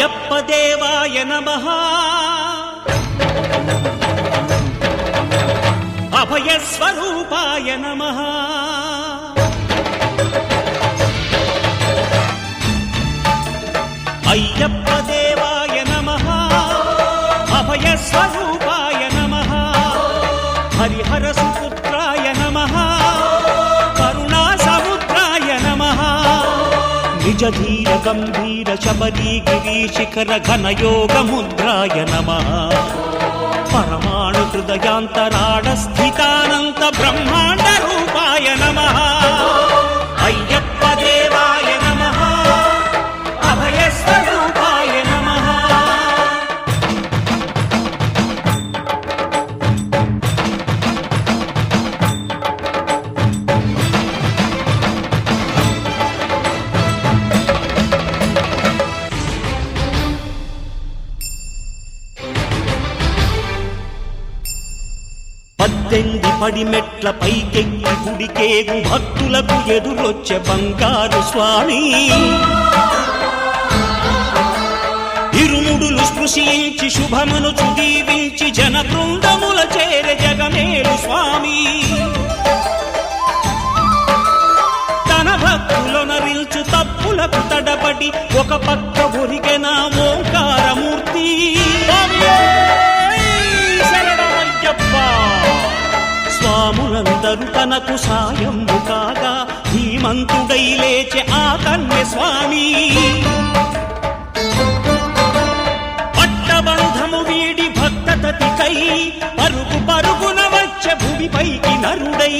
అయ్యప్ప దేవాయ నమః అభయ స్వరూపాయ నమః అయ్యప్ప దేవాయ నమః అభయ స్వరూపాయ నమః హరిహర సుపుత్రాయ నమః కరుణా సముద్రాయ నమః నిజ ధీర గంభీర శబరీ గిరి శిఖర ఘన యోగ ముద్రాయ నమః పరమాణు హృదయాంతరాడ స్థితానంత బ్రహ్మాండ రూపాయ నమః అయ్యప్ప దేవాయ నమః అభయ స్వరూపాయ నమః పద్దెంది పడిమెట్ల పైకెక్కి గుడికేగు భక్తులకు ఎదురొచ్చే బంగారు స్వామి ఇరుముడులు స్పృశించి శుభమును దీవించి జన బృందముల చేరే జగమేలు స్వామి తన భక్తులనరిల్చు తప్పులకు తడబడి ఒక పక్క ఒరిగెన ఓంకారమూర్తి స్వాములందరూ తనకు సాయము కాగా ధీమంతుడై లేచే ఆ కన్య స్వామి పట్టబంధము వీడి భక్తతతికై పరుగు పరుగున వచ్చే భూమిపైకి నరుడై